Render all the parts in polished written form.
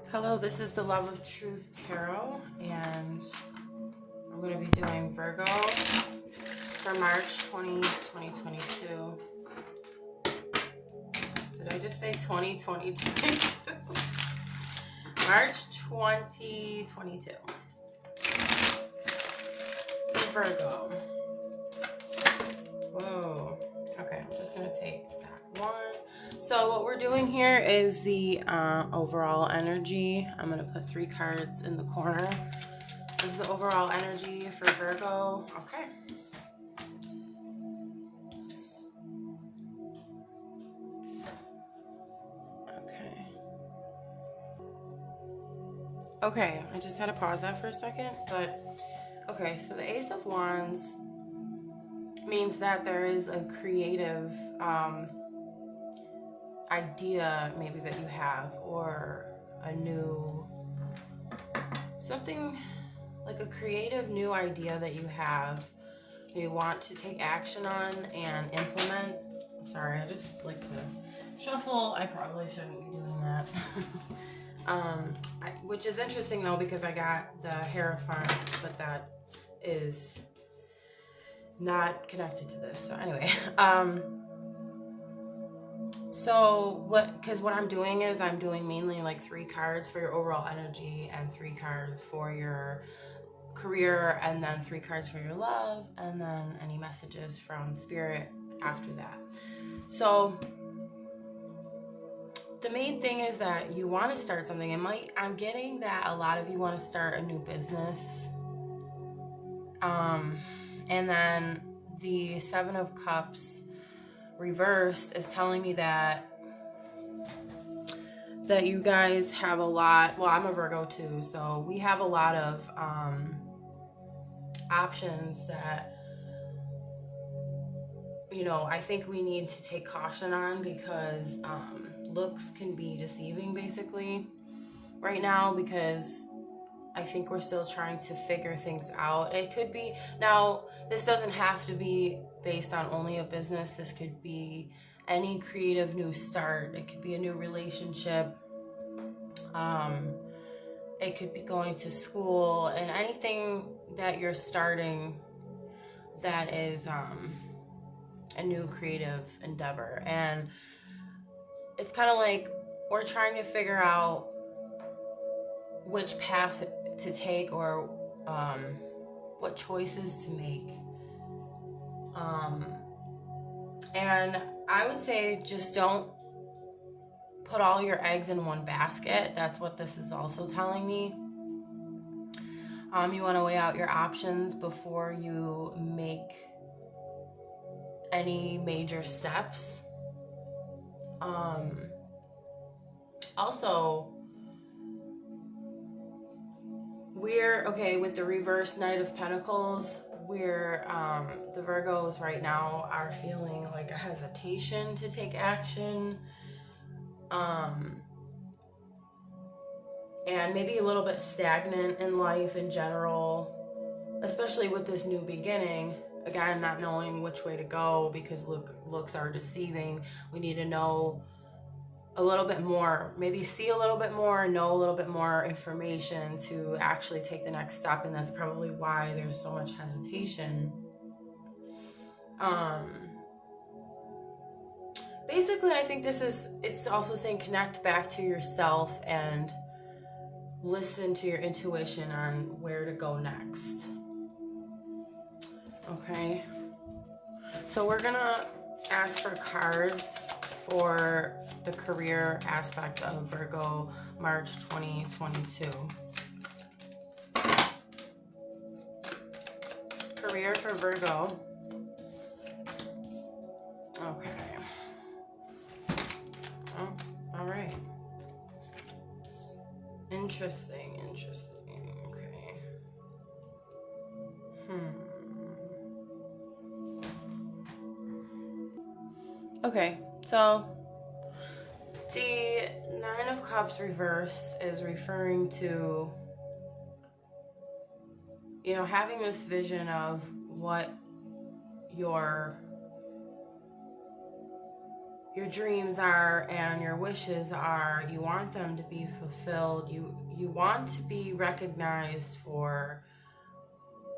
Hello, this is the Love of Truth Tarot, and I'm going to be doing Virgo for March 2022. Did I just say 2022? March 2022. For Virgo. Whoa. Okay, I'm just going to take that one. So what we're doing here is the overall energy. I'm going to put 3 cards in the corner. This is the overall energy for Virgo. Okay. Okay, I just had to pause that for a second, but okay, so the Ace of Wands means that there is a creative idea maybe that you have, or a new, something like a creative new idea that you have, you want to take action on and implement. Sorry, I just like to shuffle. I probably shouldn't be doing that. Which is interesting though, because I got the Hierophant, but that is not connected to this. So anyway, because what I'm doing is I'm doing mainly like 3 cards for your overall energy, and 3 cards for your career, and then 3 cards for your love, and then any messages from spirit after that. So the main thing is that you want to start something. I'm getting that a lot of you want to start a new business. And then the 7 of Cups reversed is telling me that you guys have a lot. Well, I'm a Virgo too, so we have a lot of options that, I think we need to take caution on, because looks can be deceiving basically right now, because I think we're still trying to figure things out. It could be, now this doesn't have to be based on only a business. This could be any creative new start. It could be a new relationship. It could be going to school, and anything that you're starting that is a new creative endeavor. And it's kind of like we're trying to figure out which path to take, or what choices to make. And I would say just don't put all your eggs in one basket. That's what this is also telling me. You want to weigh out your options before you make any major steps. Also, we're okay with the reverse Knight of Pentacles. We're the Virgos right now are feeling like a hesitation to take action, and maybe a little bit stagnant in life in general, especially with this new beginning. Again, not knowing which way to go, because looks are deceiving. We need to know a little bit more, maybe see a little bit more, know a little bit more information to actually take the next step. And that's probably why there's so much hesitation. Basically, I think it's also saying connect back to yourself and listen to your intuition on where to go next. Okay. So we're gonna ask for cards for the career aspect of Virgo, March 2022. Career for Virgo. Okay. Oh, all right. Interesting. Okay. Okay, so the 9 of Cups reverse is referring to, having this vision of what your your dreams are and your wishes are. You want them to be fulfilled. You want to be recognized for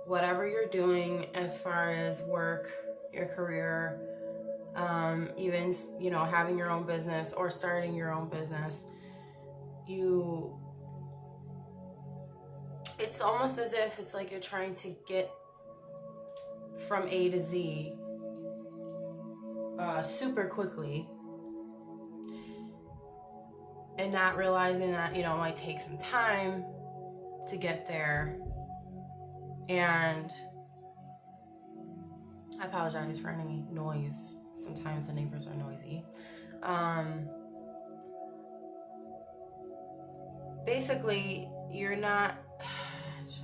whatever you're doing as far as work, your career, even, you know, having your own business or starting your own business. It's almost as if it's like you're trying to get from A to Z super quickly, and not realizing that, you know, it might take some time to get there. And I apologize for any noise. Sometimes the neighbors are noisy. Basically, you're not,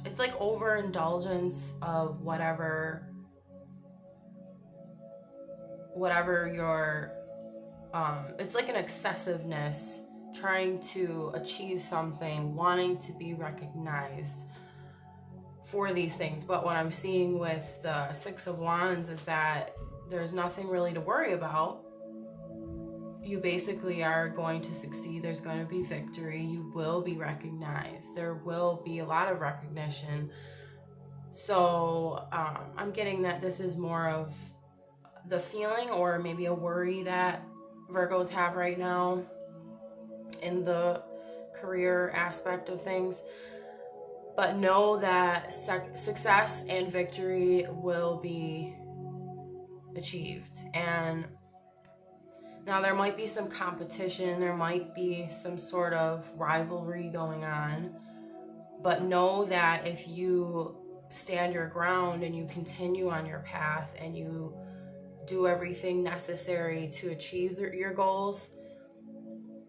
it's like overindulgence of whatever your, it's like an excessiveness, trying to achieve something, wanting to be recognized for these things. But what I'm seeing with the Six of Wands is that there's nothing really to worry about. You basically are going to succeed. There's going to be victory. You will be recognized. There will be a lot of recognition. So I'm getting that this is more of the feeling, or maybe a worry that Virgos have right now in the career aspect of things. But know that success and victory will be achieved. And now there might be some competition, there might be some sort of rivalry going on, but know that if you stand your ground and you continue on your path and you do everything necessary to achieve your goals,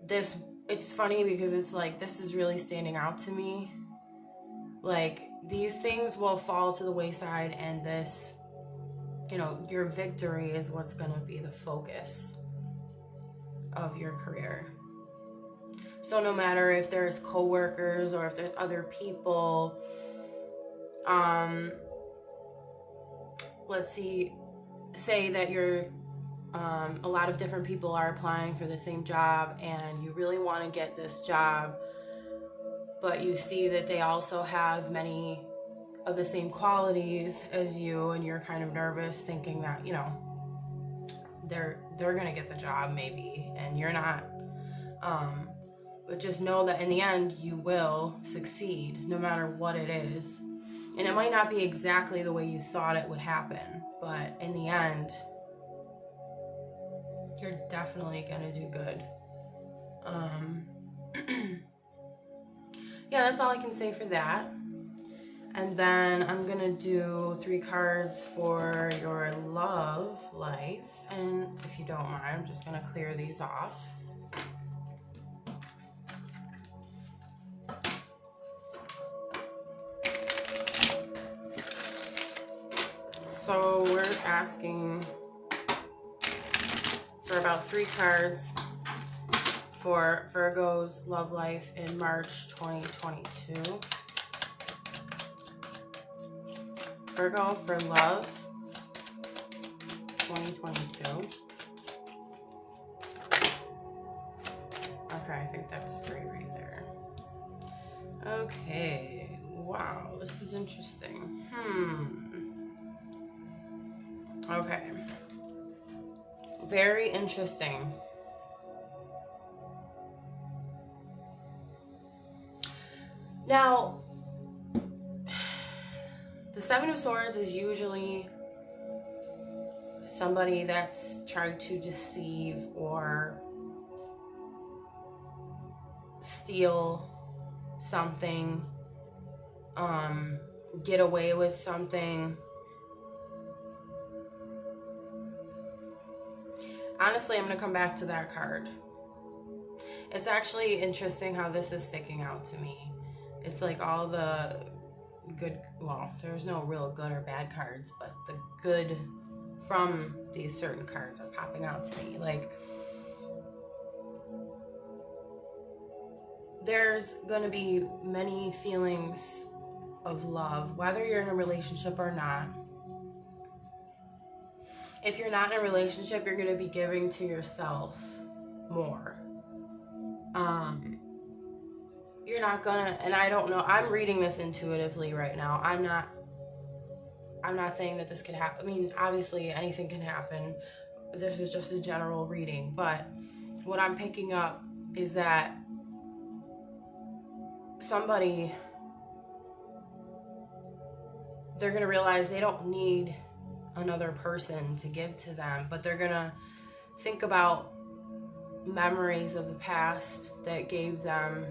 it's funny because it's like, this is really standing out to me. Like, these things will fall to the wayside, and this, you know, your victory is what's going to be the focus of your career. So no matter if there's coworkers or if there's other people, let's say that you're, a lot of different people are applying for the same job, and you really want to get this job, but you see that they also have many of the same qualities as you, and you're kind of nervous, thinking that, you know, they're gonna get the job maybe, and you're not. But just know that in the end, you will succeed, no matter what it is. And it might not be exactly the way you thought it would happen, but in the end, you're definitely gonna do good. Yeah, that's all I can say for that. And then I'm gonna do 3 cards for your love life. And if you don't mind, I'm just gonna clear these off. So we're asking for about 3 cards for Virgo's love life in March 2022. Virgo for love 2022. Okay, I think that's 3 right there. Okay, wow, this is interesting. Okay, very interesting. Now, the Seven of Swords is usually somebody that's trying to deceive or steal something, get away with something. Honestly, I'm going to come back to that card. It's actually interesting how this is sticking out to me. It's like all the good, well, there's no real good or bad cards, but the good from these certain cards are popping out to me. Like, there's going to be many feelings of love, whether you're in a relationship or not. if you're not in a relationship, you're going to be giving to yourself more. You're not gonna, and I don't know, I'm reading this intuitively right now. I'm not saying that this could happen. I mean, obviously anything can happen. This is just a general reading, but what I'm picking up is that somebody, they're gonna realize they don't need another person to give to them, but they're gonna think about memories of the past that gave them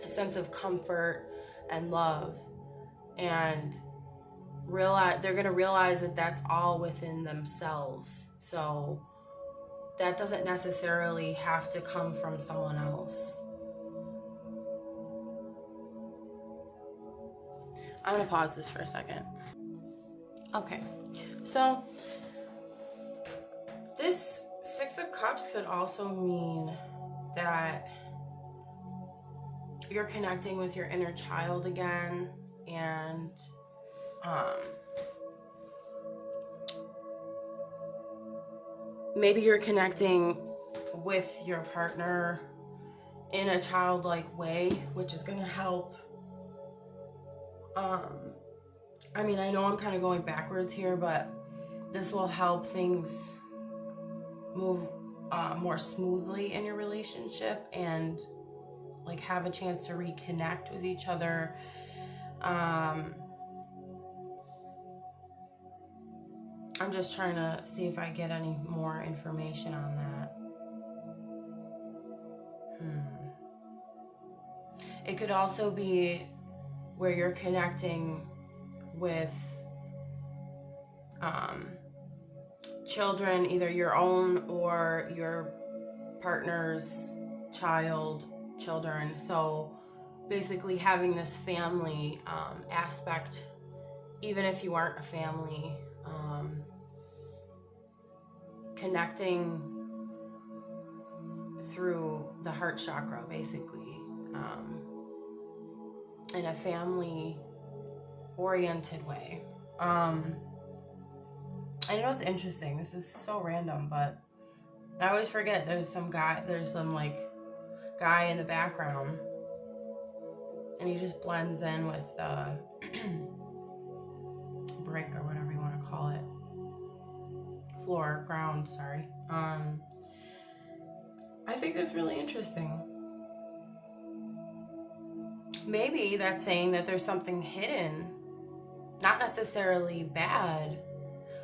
a sense of comfort and love, and they're going to realize that that's all within themselves. So that doesn't necessarily have to come from someone else. I'm going to pause this for a second. Okay, so this Six of Cups could also mean that you're connecting with your inner child again, and maybe you're connecting with your partner in a childlike way, which is going to help. I mean, I know I'm kind of going backwards here, but this will help things move more smoothly in your relationship, and like have a chance to reconnect with each other. I'm just trying to see if I get any more information on that. It could also be where you're connecting with children, either your own or your partner's children. So basically having this family aspect, even if you aren't a family, connecting through the heart chakra, basically, in a family oriented way. I know it's interesting, this is so random, but I always forget there's some guy in the background, and he just blends in with the brick or whatever you want to call it. Ground, sorry. I think that's really interesting. Maybe that's saying that there's something hidden, not necessarily bad,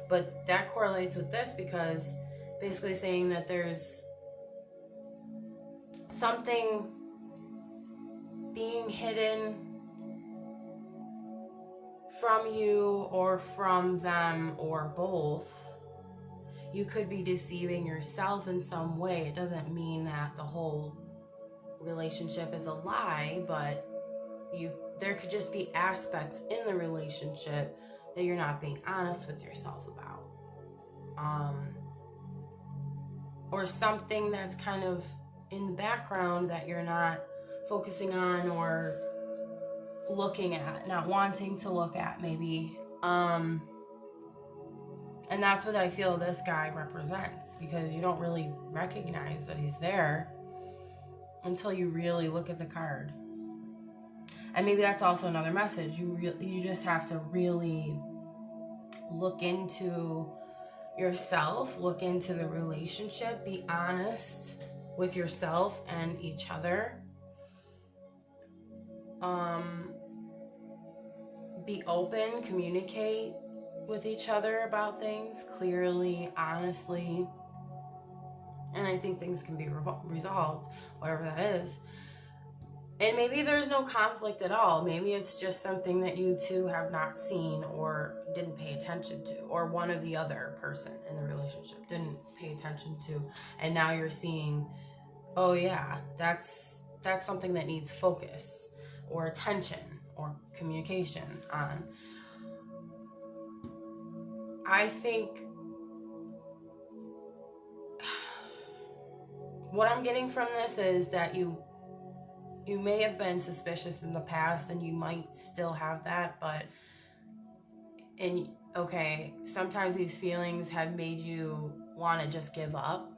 but that correlates with this, because basically saying that there's something being hidden from you or from them or both. You could be deceiving yourself in some way. It doesn't mean that the whole relationship is a lie, but there could just be aspects in the relationship that you're not being honest with yourself about. Or something that's kind of in the background that you're not focusing on or looking at, not wanting to look at, maybe. And that's what I feel this guy represents, because you don't really recognize that he's there until you really look at the card. And maybe that's also another message. You just have to really look into yourself, look into the relationship, be honest with yourself and each other. Be open, communicate with each other about things clearly, honestly, and I think things can be resolved, whatever that is. And maybe there's no conflict at all. Maybe it's just something that you two have not seen or didn't pay attention to, or one or the other person in the relationship didn't pay attention to, and now you're seeing, oh yeah, that's something that needs focus or attention or communication on. I think what I'm getting from this is that you may have been suspicious in the past, and you might still have that, but okay, sometimes these feelings have made you want to just give up.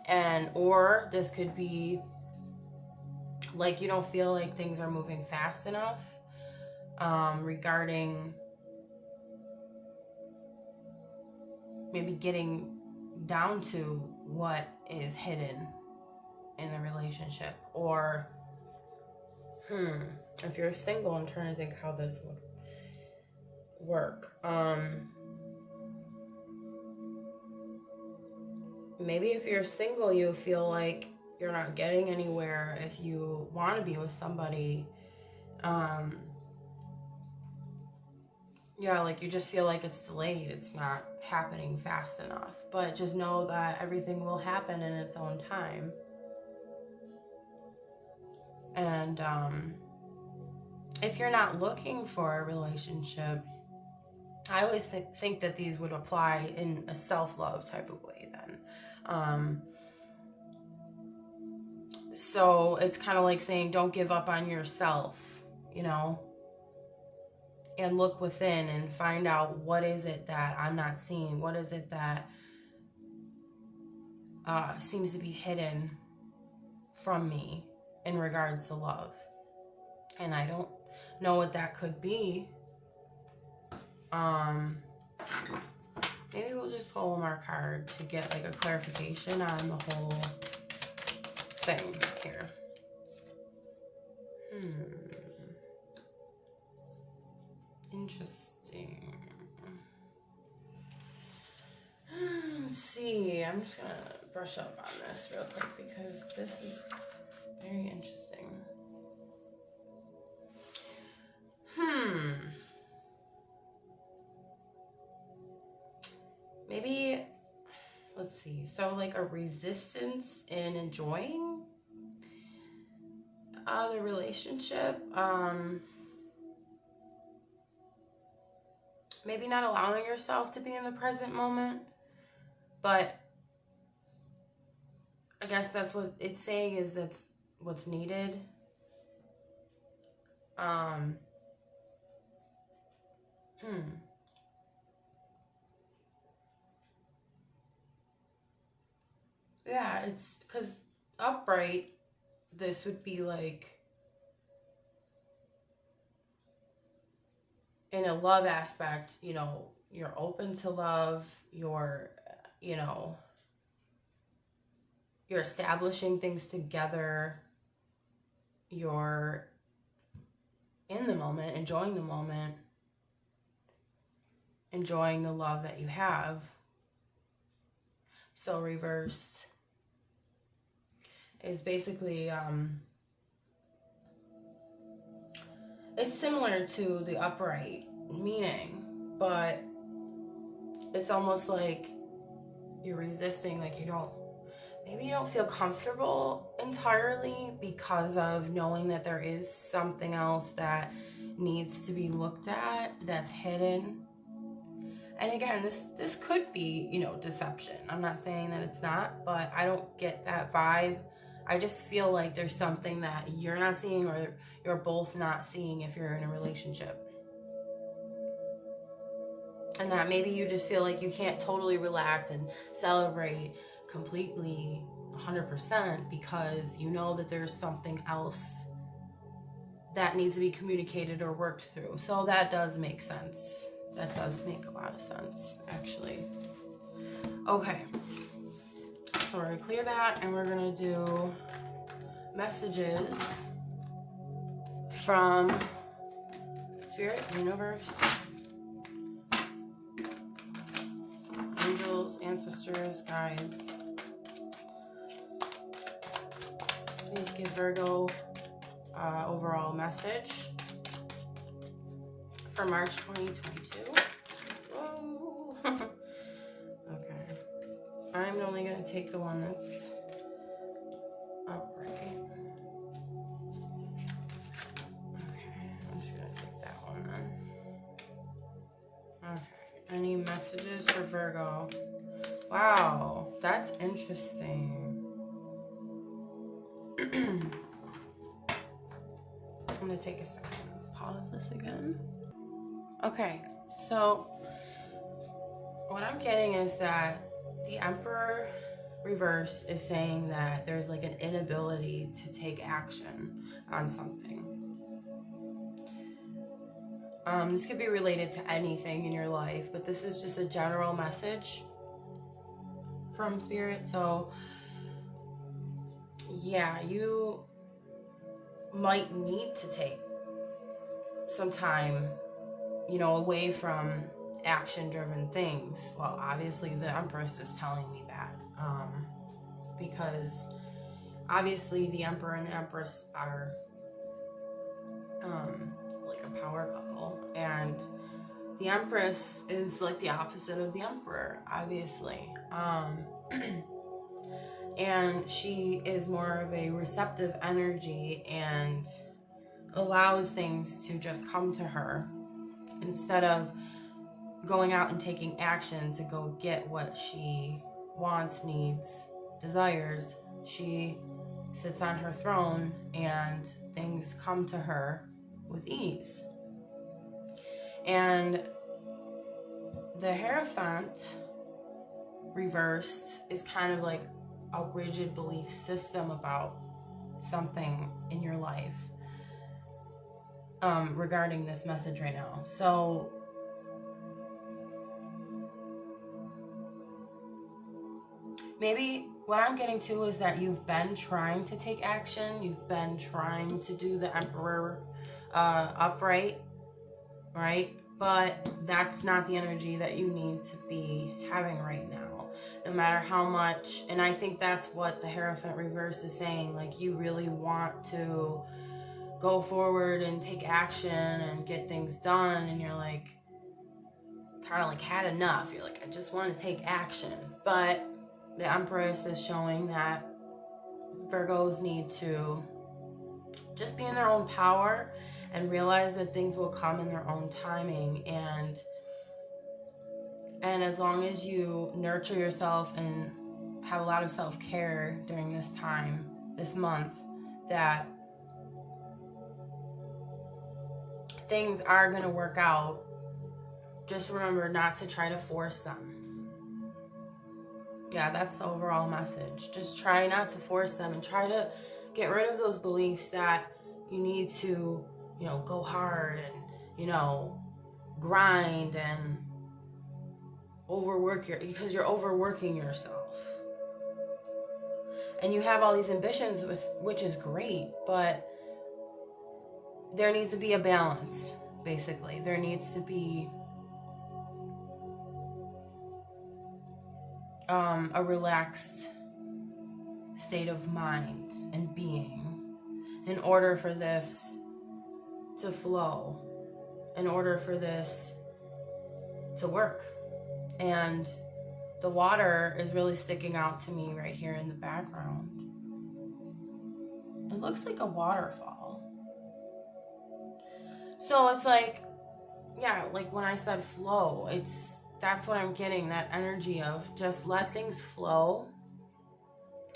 And, or this could be like you don't feel like things are moving fast enough regarding maybe getting down to what is hidden in the relationship. Or if you're single, I'm trying to think how this would work. Maybe if you're single, you feel like you're not getting anywhere if you want to be with somebody. Yeah, like you just feel like it's delayed. It's not happening fast enough. But just know that everything will happen in its own time. And if you're not looking for a relationship, I always think that these would apply in a self-love type of way then. So it's kind of like saying don't give up on yourself, you know, and look within and find out what is it that I'm not seeing, what is it that seems to be hidden from me in regards to love. And I don't know what that could be. Maybe we'll just pull one more card to get like a clarification on the whole thing here. Interesting. Let's see. I'm just gonna brush up on this real quick because this is very interesting. Maybe, let's see. So like a resistance in enjoying the relationship. Maybe not allowing yourself to be in the present moment, but I guess that's what it's saying is that's what's needed. Yeah, it's because upright, this would be like in a love aspect, you know, you're open to love, you're, you know, you're establishing things together, you're in the moment, enjoying the love that you have. So reversed is basically, it's similar to the upright meaning, but it's almost like you're resisting, like maybe you don't feel comfortable entirely because of knowing that there is something else that needs to be looked at that's hidden. And again, this could be, you know, deception. I'm not saying that it's not, but I don't get that vibe. I just feel like there's something that you're not seeing or you're both not seeing if you're in a relationship. And that maybe you just feel like you can't totally relax and celebrate completely 100% because you know that there's something else that needs to be communicated or worked through. So that does make sense. That does make a lot of sense, actually. Okay. So we're going to clear that and we're going to do messages from Spirit, Universe, angels, ancestors, guides. Please give Virgo overall message for March 2022. Whoa. Okay. I'm only going to take the one that's upright. Okay, I'm just going to take that one then. Okay. Any messages for Virgo? Wow, that's interesting. I'm going to take a second. Pause this again. Okay, So what I'm getting is that the Emperor reverse is saying that there's like an inability to take action on something. This could be related to anything in your life, but this is just a general message from Spirit. So yeah, you might need to take some time, away from action-driven things. Well, obviously the Empress is telling me that, because obviously the Emperor and Empress are like a power couple, and the Empress is like the opposite of the Emperor, obviously. And she is more of a receptive energy and allows things to just come to her instead of going out and taking action to go get what she wants, needs, desires. She sits on her throne and things come to her with ease. And the Hierophant reversed is kind of like a rigid belief system about something in your life, regarding this message right now. So maybe what I'm getting to is that you've been trying to take action. You've been trying to do the Emperor upright, right? But that's not the energy that you need to be having right now, no matter how much. And I think that's what the Hierophant reverse is saying. Like, you really want to go forward and take action and get things done, and you're like, kind of like had enough. You're like, I just want to take action. But the Empress is showing that Virgos need to just be in their own power and realize that things will come in their own timing. And as long as you nurture yourself and have a lot of self-care during this time, this month, that things are going to work out. Just remember not to try to force them. Yeah, that's the overall message. Just try not to force them, and try to get rid of those beliefs that you need to, go hard and, grind and overwork because you're overworking yourself. And you have all these ambitions, which is great, but there needs to be a balance, basically. There needs to be a relaxed state of mind and being in order for this to flow, in order for this to work. And the water is really sticking out to me right here in the background. It looks like a waterfall. So it's like, yeah, like when I said flow, that's what I'm getting, that energy of just let things flow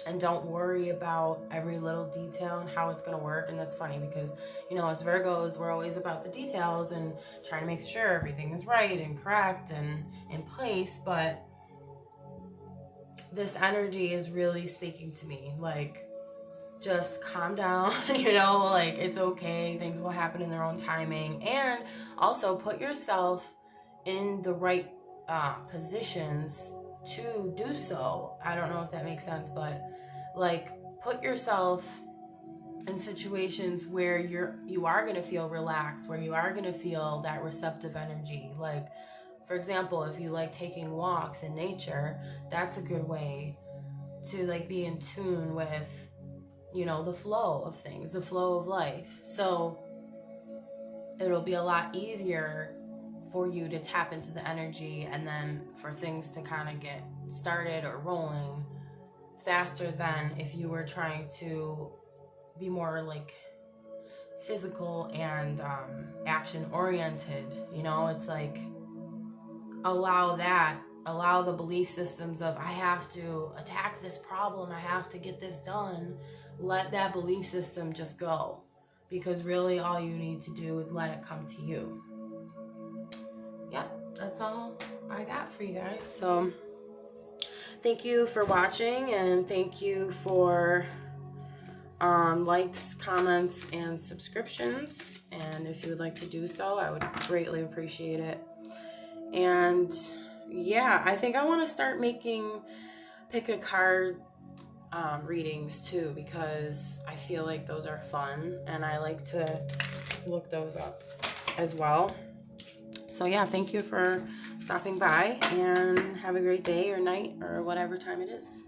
and don't worry about every little detail and how it's going to work. And that's funny because, as Virgos, we're always about the details and trying to make sure everything is right and correct and in place. But this energy is really speaking to me. Like, just calm down, like it's okay. Things will happen in their own timing. And also put yourself in the right positions to do so. I don't know if that makes sense, but like put yourself in situations where you are going to feel relaxed, where you are going to feel that receptive energy. Like, for example, if you like taking walks in nature, that's a good way to like be in tune with, the flow of things, the flow of life. So it'll be a lot easier for you to tap into the energy, and then for things to kind of get started or rolling faster than if you were trying to be more like physical and action oriented. It's like allow the belief systems of I have to attack this problem, I have to get this done. Let that belief system just go, because really all you need to do is let it come to you. Yeah. that's all I got for you guys. So thank you for watching, and thank you for likes, comments, and subscriptions. And if you would like to do so, I would greatly appreciate it. And yeah, I think I want to start making pick a card readings too, because I feel like those are fun and I like to look those up as well. So yeah, thank you for stopping by, and have a great day or night or whatever time it is.